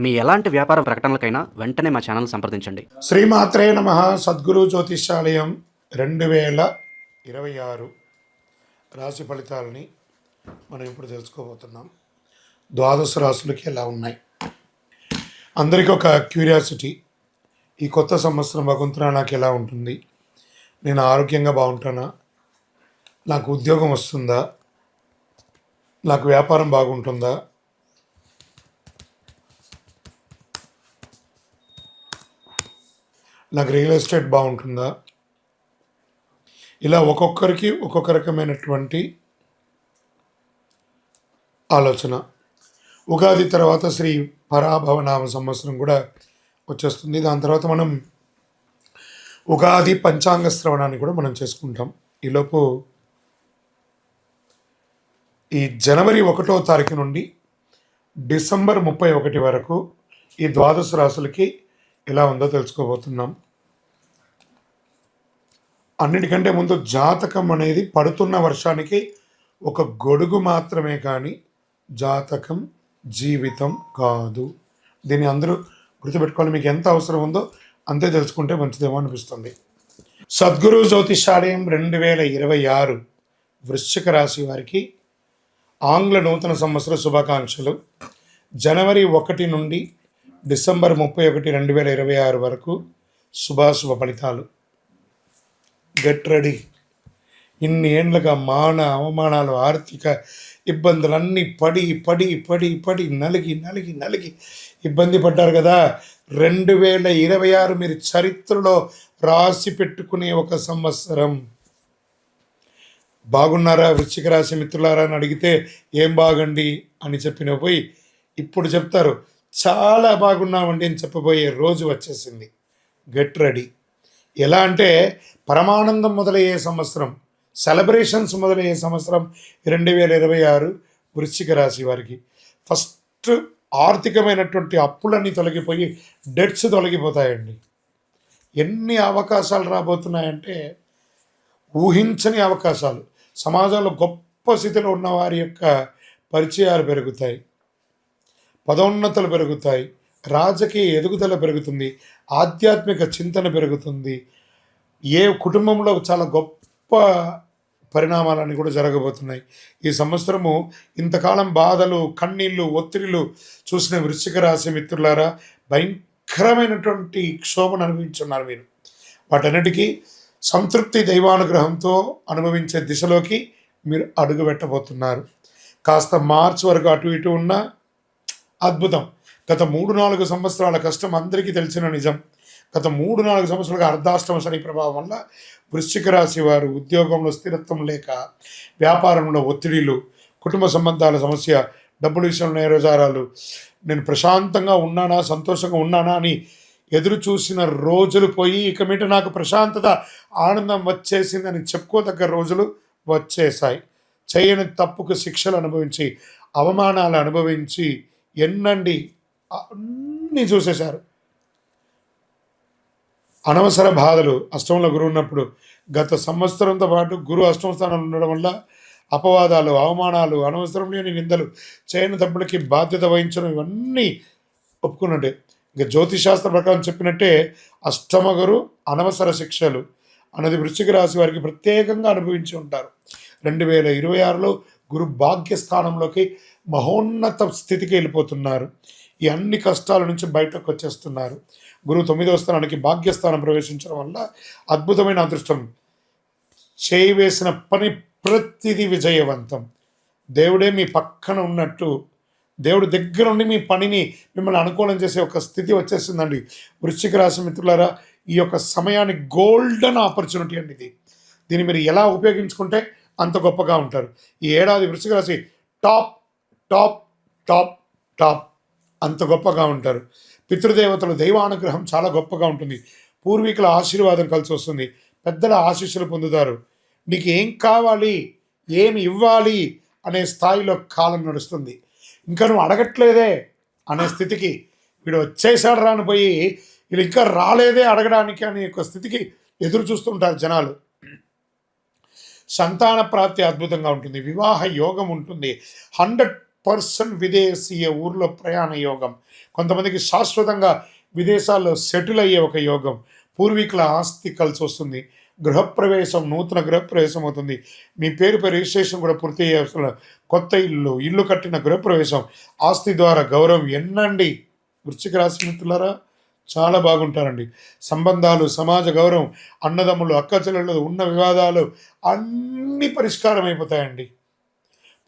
మీ ఎలాంటి వ్యాపార ప్రకటనలకైనా వెంటనే మా ఛానల్ సంప్రదించండి. శ్రీమాత్రే నమ. సద్గురు జ్యోతిష్యాలయం 2026 రాశి ఫలితాలని మనం ఇప్పుడు తెలుసుకోబోతున్నాం. ద్వాదశ రాశులకి ఎలా ఉన్నాయి? అందరికీ ఒక క్యూరియాసిటీ, ఈ కొత్త సంవత్సరం భగవంతుడా నాకు ఎలా ఉంటుంది? నేను ఆరోగ్యంగా బాగుంటానా? నాకు ఉద్యోగం వస్తుందా? నాకు వ్యాపారం బాగుంటుందా? నాకు రియల్ ఎస్టేట్ బాగుంటుందా? ఇలా ఒక్కొక్కరికి ఒక్కొక్క రకమైనటువంటి ఆలోచన. ఉగాది తర్వాత శ్రీ పరాభవనామ సంవత్సరం కూడా వచ్చేస్తుంది. దాని తర్వాత మనం ఉగాది పంచాంగ శ్రవణాన్ని కూడా మనం చేసుకుంటాం. ఈలోపు ఈ జనవరి 1వ తారీఖు నుండి డిసెంబర్ 31 వరకు ఈ ద్వాదశ రాశులకి ఎలా ఉందో తెలుసుకోబోతున్నాం. అన్నిటికంటే ముందు జాతకం అనేది పడుతున్న వర్షానికి ఒక గొడుగు మాత్రమే, కానీ జాతకం జీవితం కాదు. దీన్ని అందరూ గుర్తుపెట్టుకోవాలి. మీకు ఎంత అవసరం ఉందో అంతే తెలుసుకుంటే మంచిదేమో అనిపిస్తుంది. సద్గురు జ్యోతిషాలయం 2026 వృశ్చిక రాశి వారికి ఆంగ్ల నూతన సంవత్సర శుభాకాంక్షలు. జనవరి 1 నుండి డిసెంబర్ 31, 2026 వరకు శుభాశుభ ఫలితాలు. Get ready. ఇన్ని ఏండ్లుగా అవమానాలు, ఆర్థిక ఇబ్బందులన్నీ పడి పడి పడి పడి నలిగి నలిగి నలిగి ఇబ్బంది పడ్డారు కదా. 2026 మీరు చరిత్రలో రాసి పెట్టుకునే ఒక సంవత్సరం. బాగున్నారా వృశ్చిక రాశి మిత్రులారా అని అడిగితే ఏం బాగండి అని చెప్పిన పోయి ఇప్పుడు చెప్తారు చాలా బాగున్నామండి అని చెప్పబోయే రోజు వచ్చేసింది. Get ready. ఎలా అంటే పరమానందం మొదలయ్యే సంవత్సరం, సెలబ్రేషన్స్ మొదలయ్యే సంవత్సరం 2026 వృశ్చిక రాశి వారికి. ఫస్ట్ ఆర్థికమైనటువంటి అప్పులన్నీ తొలగిపోయి డెట్స్ తొలగిపోతాయండి. ఎన్ని అవకాశాలు రాబోతున్నాయంటే ఊహించని అవకాశాలు. సమాజంలో గొప్ప స్థితిలో ఉన్న వారి యొక్క పరిచయాలు పెరుగుతాయి, పదోన్నతులు పెరుగుతాయి, రాజకీయ ఎదుగుదల పెరుగుతుంది, ఆధ్యాత్మిక చింతన పెరుగుతుంది. ఏ కుటుంబంలో చాలా గొప్ప పరిణామాలన్నీ కూడా జరగబోతున్నాయి. ఈ సంవత్సరము ఇంతకాలం బాధలు, కన్నీళ్ళు, ఒత్తిడిలు చూసిన వృశ్చిక రాశి మిత్రులారా భయంకరమైనటువంటి క్షోభను అనుభవించున్నారు మీరు. వాటన్నిటికీ సంతృప్తి దైవానుగ్రహంతో అనుభవించే దిశలోకి మీరు అడుగు పెట్టబోతున్నారు. కాస్త మార్చి వరకు అటు ఇటు ఉన్న అద్భుతం. గత 3-4 సంవత్సరాల కష్టం అందరికీ తెలిసిన నిజం. గత 3-4 సంవత్సరాలుగా అర్ధాష్టమ శని ప్రభావం వల్ల వృశ్చిక రాశి వారు ఉద్యోగంలో స్థిరత్వం లేక, వ్యాపారంలో ఒత్తిడిలు, కుటుంబ సంబంధాల సమస్య, డబ్బుల విషయంలో నేరజారాలు, నేను ప్రశాంతంగా ఉన్నానా, సంతోషంగా ఉన్నానా అని ఎదురు చూసిన రోజులు పోయి ఇక మీట నాకు ప్రశాంతత, ఆనందం వచ్చేసిందని చెప్పుకోదగ్గ రోజులు వచ్చేసాయి. చేయని తప్పుకు శిక్షలు అనుభవించి, అవమానాలు అనుభవించి ఎన్నండి అన్నీ చూసేశారు. అనవసర బాధలు. అష్టమంలో గురువు ఉన్నప్పుడు గత సంవత్సరంతో పాటు గురువు అష్టమ స్థానంలో ఉండడం వల్ల అపవాదాలు, అవమానాలు, అనవసరం లేని నిందలు, చేయని తప్పులకి బాధ్యత వహించడం ఇవన్నీ ఒప్పుకున్నట్టే. ఇంకా జ్యోతిశాస్త్ర ప్రకారం చెప్పినట్టే అష్టమ గురు అనవసర శిక్షలు అన్నది వృశ్చిక రాశి వారికి ప్రత్యేకంగా అనుభవించి ఉంటారు. 2026లో గురు భాగ్యస్థానంలోకి మహోన్నత స్థితికి వెళ్ళిపోతున్నారు. ఈ అన్ని కష్టాల నుంచి బయటకు వచ్చేస్తున్నారు. గురువు 9వ స్థానానికి భాగ్యస్థానం ప్రవేశించడం వల్ల అద్భుతమైన అదృష్టం. చేయవేసిన పని ప్రతిదీ విజయవంతం. దేవుడే మీ పక్కన ఉన్నట్టు, దేవుడు దగ్గర ఉండి మీ పనిని మిమ్మల్ని అనుకూలం చేసే ఒక స్థితి వచ్చేస్తుందండి. వృశ్చిక రాశి మిత్రులారా, ఈ యొక్క సమయాన్ని గోల్డెన్ ఆపర్చునిటీ అండి ఇది. దీన్ని మీరు ఎలా ఉపయోగించుకుంటే అంత గొప్పగా ఉంటారు. ఈ ఏడాది వృశ్చిక రాశి టాప్ టాప్ టాప్ టాప్ అంత గొప్పగా ఉంటారు. పితృదేవతలు దైవానుగ్రహం చాలా గొప్పగా ఉంటుంది. పూర్వీకుల ఆశీర్వాదం కలిసి వస్తుంది. పెద్దల ఆశీస్సులు పొందుతారు. నీకు ఏం కావాలి, ఏమి ఇవ్వాలి అనే స్థాయిలో కాలం నడుస్తుంది. ఇంకా నువ్వు అడగట్లేదే అనే స్థితికి, వీడు వచ్చేసాడు రానిపోయి వీళ్ళు ఇంకా రాలేదే అడగడానికి అనే ఒక స్థితికి ఎదురు చూస్తుంటారు జనాలు. సంతాన ప్రాప్తి అద్భుతంగా ఉంటుంది. వివాహ యోగం ఉంటుంది. 100% విదేశీయ ఊర్లో ప్రయాణ యోగం, కొంతమందికి శాశ్వతంగా విదేశాల్లో సెటిల్ అయ్యే ఒక యోగం, పూర్వీకుల ఆస్తి కలిసి వస్తుంది, గృహప్రవేశం, నూతన గృహప్రవేశం అవుతుంది, మీ పేరుపై రిజిస్ట్రేషన్ కూడా పూర్తి అయ్యే కొత్త ఇల్లు కట్టిన గృహప్రవేశం, ఆస్తి ద్వారా గౌరవం ఎన్నండి. వృశ్చిక రాశి మిత్రులారా చాలా బాగుంటారండి. సంబంధాలు, సమాజ గౌరవం, అన్నదమ్ములు, అక్క చెల్లెళ్ళు ఉన్న వివాదాలు అన్నీ పరిష్కారం అయిపోతాయండి.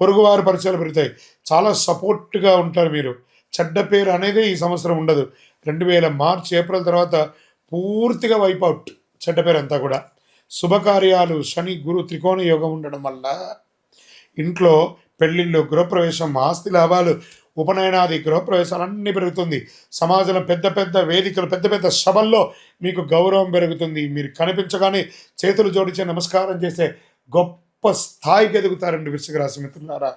పొరుగువారి పరిచయాలు పెరుగుతాయి. చాలా సపోర్ట్గా ఉంటారు మీరు. చెడ్డ పేరు అనేది ఈ సంవత్సరం ఉండదు. 2000 మార్చ్ ఏప్రిల్ తర్వాత పూర్తిగా వైపౌట్ చెడ్డ పేరు అంతా కూడా. శుభకార్యాలు, శని గురు త్రికోణ యోగం ఉండడం వల్ల ఇంట్లో పెళ్ళిళ్ళు, గృహప్రవేశం, ఆస్తి లాభాలు, ఉపనయనాది గృహప్రవేశాలు అన్నీ పెరుగుతుంది. సమాజంలో పెద్ద పెద్ద వేదికలు, పెద్ద పెద్ద సభల్లో మీకు గౌరవం పెరుగుతుంది. మీరు కనిపించగానే చేతులు జోడించే నమస్కారం చేసే గొప్ప స్థాయికి ఎదుగుతారండి వృశ్చిక రాశి మిత్రులారా.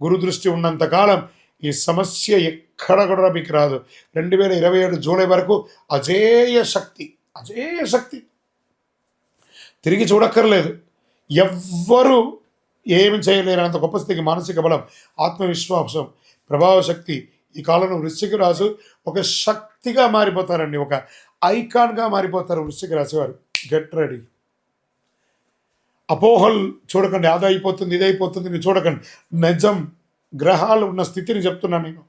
గురు దృష్టి ఉన్నంతకాలం ఈ సమస్య ఎక్కడ కూడా మీకు రాదు. 2027 జూలై వరకు అజేయ శక్తి తిరిగి చూడక్కర్లేదు. ఎవ్వరూ ఏమి చేయలేనంత గొప్ప స్థితికి మానసిక బలం, ఆత్మవిశ్వాసం, ప్రభావ శక్తి ఈ కాలంలో వృశ్చిక రాశి ఒక శక్తిగా మారిపోతారండి. ఒక ఐకాన్గా మారిపోతారు వృశ్చిక రాశి వారు. Get ready. అపోహలు చూడకండి. అది అయిపోతుంది, ఇది అయిపోతుంది మీరు చూడకండి. నిజం గ్రహాలు ఉన్న స్థితిని చెప్తున్నాను నేను.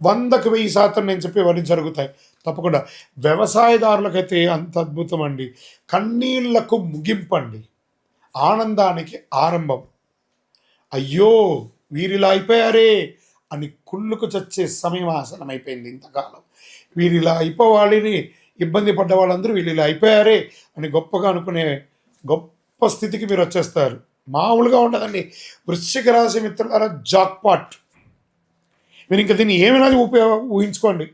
100కి 1000% నేను చెప్పేవన్నీ జరుగుతాయి తప్పకుండా. వ్యవసాయదారులకైతే అంత అద్భుతం అండి. కన్నీళ్లకు ముగింపండి, ఆనందానికి ఆరంభం. అయ్యో వీరిలా అయిపోయారే అని కుళ్ళుకు చచ్చే సమయం ఆసనమైపోయింది. ఇంతకాలం వీరిలా అయిపోవాలని ఇబ్బంది పడ్డ వాళ్ళందరూ వీళ్ళు ఇలా అయిపోయారే అని గొప్పగా అనుకునే గొప్ప స్థితికి మీరు వచ్చేస్తారు. మామూలుగా ఉండదండి. వృశ్చిక రాశి మిత్రులారా జాక్పాట్. మీరు ఇంకా దీన్ని ఏమైనా ఊహించుకోండి.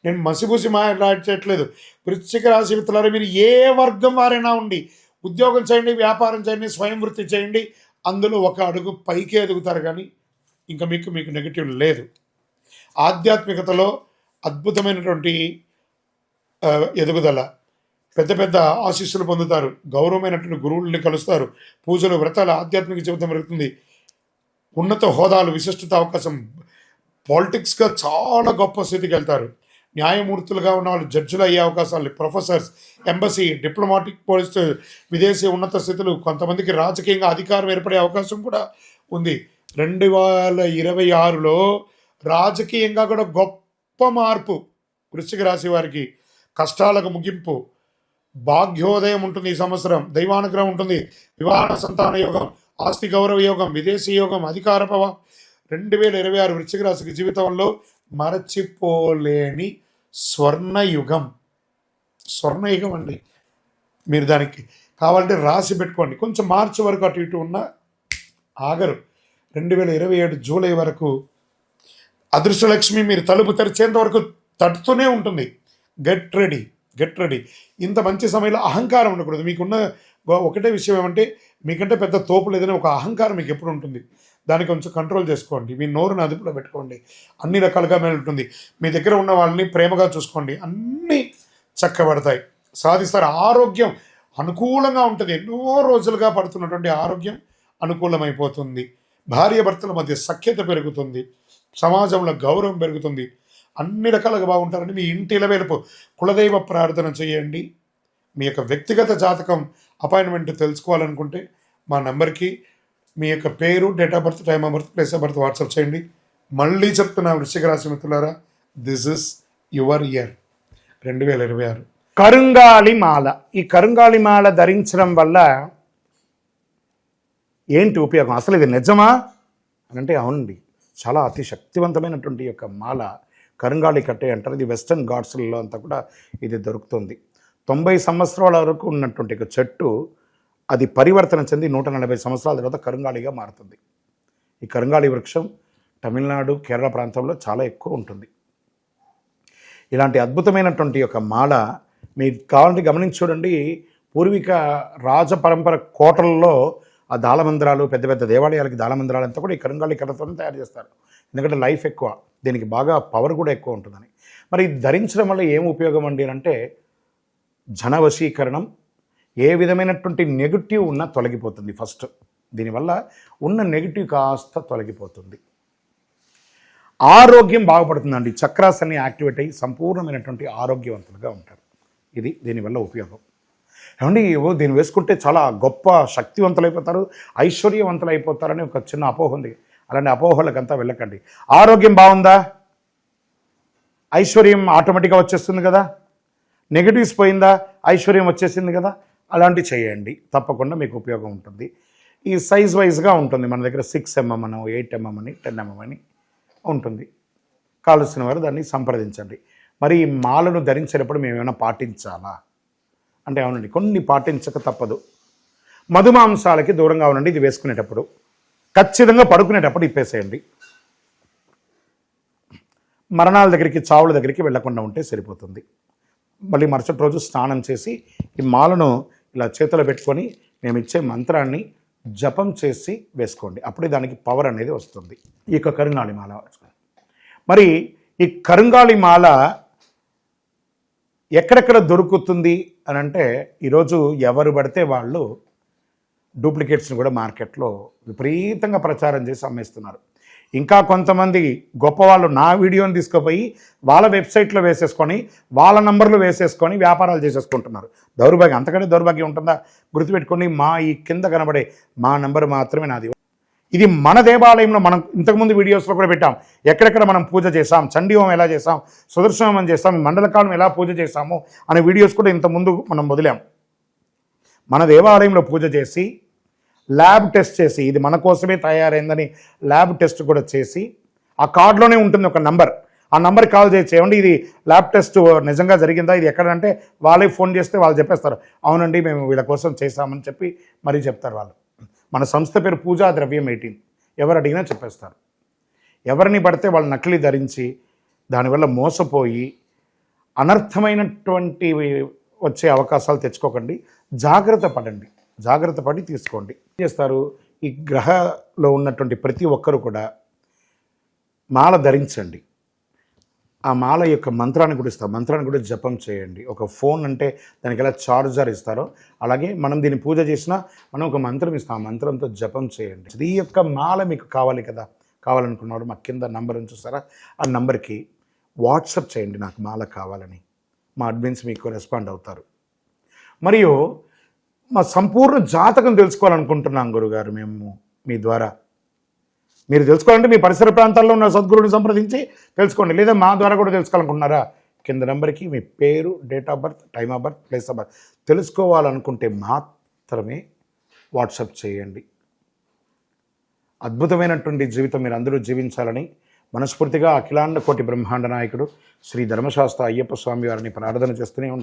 నేను మసిపూసి మాట్లాడట్లేదు. వృశ్చిక రాశి మిత్రులారా మీరు ఏ వర్గం వారైనా ఉండి, ఉద్యోగం చేయండి, వ్యాపారం చేయండి, స్వయం వృత్తి చేయండి, అందులో ఒక అడుగు పైకే ఎదుగుతారు. కానీ ఇంకా మీకు నెగిటివ్ లేదు. ఆధ్యాత్మికతలో అద్భుతమైనటువంటి ఎదుగుదల, పెద్ద పెద్ద ఆశీస్సులు పొందుతారు, గౌరవమైనటువంటి గురువుల్ని కలుస్తారు, పూజలు, వ్రతాలు, ఆధ్యాత్మిక జీవితం పెరుగుతుంది, ఉన్నత హోదాలు, విశిష్టత అవకాశం, పాలిటిక్స్గా చాలా గొప్ప స్థితికి వెళ్తారు. న్యాయమూర్తులుగా ఉన్న వాళ్ళు జడ్జిలు అయ్యే అవకాశాలు, ప్రొఫెసర్స్, ఎంబసీ, డిప్లొమాటిక్ పోస్ట్, విదేశీ ఉన్నత స్థితులు, కొంతమందికి రాజకీయంగా అధికారం ఏర్పడే అవకాశం కూడా ఉంది. 2026లో రాజకీయంగా కూడా గొప్ప మార్పు వృశ్చిక రాశి వారికి. కష్టాలకు ముగింపు, భాగ్యోదయం ఉంటుంది ఈ సంవత్సరం, దైవానుగ్రహం ఉంటుంది, వివాహ సంతాన యోగం, ఆస్తి గౌరవ యోగం, విదేశీ యోగం, అధికార ప్రభావం. 2026 వృశ్చిక రాశికి జీవితంలో మరచిపోలేని స్వర్ణయుగం అండి. మీరు దానికి కావాలంటే రాసి పెట్టుకోండి. కొంచెం మార్చి వరకు అటు ఇటు ఉన్న ఆగరు. 2027 జూలై వరకు అదృష్టలక్ష్మి మీరు తలుపు తెరిచేంత వరకు తట్టుతూనే ఉంటుంది. Get ready. ఇంత మంచి సమయంలో అహంకారం ఉండకూడదు. మీకున్న ఒకటే విషయం ఏమంటే, మీకంటే పెద్ద తోపు లేదని ఒక అహంకారం మీకు ఎప్పుడు ఉంటుంది. దాన్ని కొంచెం కంట్రోల్ చేసుకోండి. మీ నోరుని అదుపులో పెట్టుకోండి. అన్ని రకాలుగా ఉంటుంది. మీ దగ్గర ఉన్న వాళ్ళని ప్రేమగా చూసుకోండి. అన్నీ చక్కబడతాయి, సాధిస్తారు. ఆరోగ్యం అనుకూలంగా ఉంటుంది. ఎన్నో రోజులుగా పడుతున్నటువంటి ఆరోగ్యం అనుకూలమైపోతుంది. భార్యాభర్తల మధ్య సఖ్యత పెరుగుతుంది, సమాజంలో గౌరవం పెరుగుతుంది, అన్ని రకాలుగా బాగుంటారండి. మీ ఇంటి ఇలవేలుపు కులదైవ ప్రార్థన చేయండి. మీ యొక్క వ్యక్తిగత జాతకం అపాయింట్మెంట్ తెలుసుకోవాలనుకుంటే మా నెంబర్కి మీ యొక్క పేరు, date of birth, time of birth, place of birth WhatsApp చేయండి. మళ్ళీ చెప్తున్నా వృశ్చిక రాశి మిత్రులారా, దిస్ ఇస్ యువర్ ఇయర్ 2026. కరుంగాలి మాల. ఈ కరుంగాలి మాల ధరించడం వల్ల ఏంటి ఉపయోగం? అసలు ఇది నిజమా అని అంటే అవునండి, చాలా అతి శక్తివంతమైనటువంటి యొక్క మాల కరుంగాలి కట్టే అంటారు. ఇది వెస్టర్న్ ఘాట్స్లలో అంతా కూడా ఇది దొరుకుతుంది. 90 సంవత్సరాల వరకు ఉన్నటువంటి ఒక చెట్టు అది పరివర్తన చెంది 140 సంవత్సరాల తర్వాత కరుంగాలిగా మారుతుంది. ఈ కరుంగాలి వృక్షం తమిళనాడు, కేరళ ప్రాంతంలో చాలా ఎక్కువ ఉంటుంది. ఇలాంటి అద్భుతమైనటువంటి యొక్క మాల మీరు కావాలంటే గమనించి చూడండి. పూర్వీక రాజపరంపర కోటల్లో ఆ దాళమందిరాలు, పెద్ద పెద్ద దేవాలయాలకి దాళమందిరాలు అంతా కూడా ఈ కరుంగాలి కర్రతోనే తయారు చేస్తారు. ఎందుకంటే లైఫ్ ఎక్కువ, దీనికి బాగా పవర్ కూడా ఎక్కువ ఉంటుందని. మరి ఇది ధరించడం వల్ల ఏం ఉపయోగం అండి అంటే, జనవశీకరణం, ఏ విధమైనటువంటి నెగిటివ్ ఉన్నా తొలగిపోతుంది. ఫస్ట్ దీనివల్ల ఉన్న నెగిటివ్ కాస్త తొలగిపోతుంది. ఆరోగ్యం బాగుపడుతుందండి. చక్రాస్ అన్ని యాక్టివేట్ అయ్యి సంపూర్ణమైనటువంటి ఆరోగ్యవంతులుగా ఉంటారు. ఇది దీనివల్ల ఉపయోగం. ఏమండి దీన్ని వేసుకుంటే చాలా గొప్ప శక్తివంతులైపోతారు, ఐశ్వర్యవంతులైపోతారని ఒక చిన్న అపోహ ఉంది. అలాంటి అపోహలకంతా వెళ్ళకండి. ఆరోగ్యం బాగుందా, ఐశ్వర్యం ఆటోమేటిక్గా వచ్చేస్తుంది కదా. నెగిటివ్స్ పోయిందా, ఐశ్వర్యం వచ్చేసింది కదా. అలాంటివి చేయండి, తప్పకుండా మీకు ఉపయోగం ఉంటుంది. ఈ సైజ్ వైజ్గా ఉంటుంది. మన దగ్గర 6 mm అని, 8 mm అని, 10 mm అని ఉంటుంది. కావలసిన వారు దాన్ని సంప్రదించండి. మరి ఈ మాలను ధరించేటప్పుడు మేము ఏమైనా పాటించాలా అంటే, అవునండి, కొన్ని పాటించక తప్పదు. మధుమాంసాలకి దూరంగా ఉండండి. ఇది వేసుకునేటప్పుడు ఖచ్చితంగా పడుకునేటప్పుడు ఇప్పేసేయండి. మరణాల దగ్గరికి, చావుల దగ్గరికి వెళ్లకుండా ఉంటే సరిపోతుంది. మళ్ళీ మరుసటి రోజు స్నానం చేసి ఈ మాలను ఇలా చేతిలో పెట్టుకొని మేము ఇచ్చే మంత్రాన్ని జపం చేసి వేసుకోండి. అప్పుడే దానికి పవర్ అనేది వస్తుంది. ఈ యొక్క కరుంగాళి మాల. మరి ఈ కరుంగాళి మాల ఎక్కడెక్కడ దొరుకుతుంది అని అంటే, ఈరోజు ఎవరు పడితే వాళ్ళు డూప్లికేట్స్ని కూడా మార్కెట్లో విపరీతంగా ప్రచారం చేసి అమ్మేస్తున్నారు. ఇంకా కొంతమంది గొప్పవాళ్ళు నా వీడియోని తీసుకుపోయి వాళ్ళ వెబ్సైట్లో వేసేసుకొని, వాళ్ళ నంబర్లు వేసేసుకొని వ్యాపారాలు చేసేసుకుంటున్నారు. దౌర్భాగ్యం, అంతకంటే దౌర్భాగ్యం ఉంటుందా? గుర్తుపెట్టుకొని, ఈ కింద కనబడే మా నంబర్ మాత్రమే నాది. ఇది మన దేవాలయంలో మనం ఇంతకుముందు వీడియోస్లో కూడా పెట్టాం. ఎక్కడెక్కడ మనం పూజ చేసాం, చండీ హోమం ఎలా చేసాం, సుదర్శన హోమం చేసాం, మండలకాలం ఎలా పూజ చేసాము అనే వీడియోస్ కూడా ఇంతకుముందు మనం వదిలాం. మన దేవాలయంలో పూజ చేసి, ల్యాబ్ టెస్ట్ చేసి, ఇది మన కోసమే తయారైందని ల్యాబ్ టెస్ట్ కూడా చేసి, ఆ కార్డులోనే ఉంటుంది ఒక నంబర్. ఆ నంబర్కి కాల్ చేసి, ఏమండి ఇది ల్యాబ్ టెస్ట్ నిజంగా జరిగిందా, ఇది ఎక్కడంటే వాళ్ళే ఫోన్ చేస్తే వాళ్ళు చెప్పేస్తారు, అవునండి మేము వీళ్ళ కోసం చేశామని చెప్పి మరీ చెప్తారు వాళ్ళు. మన సంస్థ పేరు పూజా ద్రవ్యం 18. ఎవరు అడిగినా చెప్పేస్తారు. ఎవరిని పడితే వాళ్ళు నకిలీ ధరించి దానివల్ల మోసపోయి అనర్థమైనటువంటి వచ్చే అవకాశాలు తెచ్చుకోకండి. జాగ్రత్త పడండి, జాగ్రత్త పడి తీసుకోండి. ఏం చేస్తారు, ఈ గ్రహలో ఉన్నటువంటి ప్రతి ఒక్కరు కూడా మాల ధరించండి. ఆ మాల యొక్క మంత్రాన్ని కూడా ఇస్తారు, మంత్రాన్ని కూడా జపం చేయండి. ఒక ఫోన్ అంటే దానికి ఎలా చార్జర్ ఇస్తారో అలాగే మనం దీన్ని పూజ చేసినా మనం ఒక మంత్రం ఇస్తాం, ఆ మంత్రంతో జపం చేయండి. ఈ యొక్క మాల మీకు కావాలి కదా, కావాలనుకున్నవాడు మా కింద నంబర్ చూస్తారా, ఆ నంబర్కి వాట్సాప్ చేయండి నాకు మాల కావాలని. మా అడ్మిన్స్ మీకు రెస్పాండ్ అవుతారు. మరియు మా సంపూర్ణ జాతకం తెలుసుకోవాలనుకుంటున్నాం గురుగారు మేము మీ ద్వారా. మీరు తెలుసుకోవాలంటే మీ పరిసర ప్రాంతాల్లో ఉన్న సద్గురుని సంప్రదించి తెలుసుకోండి, లేదా మా ద్వారా కూడా తెలుసుకోవాలనుకుంటున్నారా, కింద నెంబర్కి మీ పేరు, date of birth, time of birth, place of birth తెలుసుకోవాలనుకుంటే మాత్రమే వాట్సాప్ చేయండి. అద్భుతమైనటువంటి జీవితం మీరు అందరూ జీవించాలని మనస్ఫూర్తిగా అఖిలాండ కోటి బ్రహ్మాండ నాయకుడు శ్రీ ధర్మశాస్త్ర అయ్యప్ప స్వామి వారిని ప్రార్థన చేస్తూనే ఉంటాను.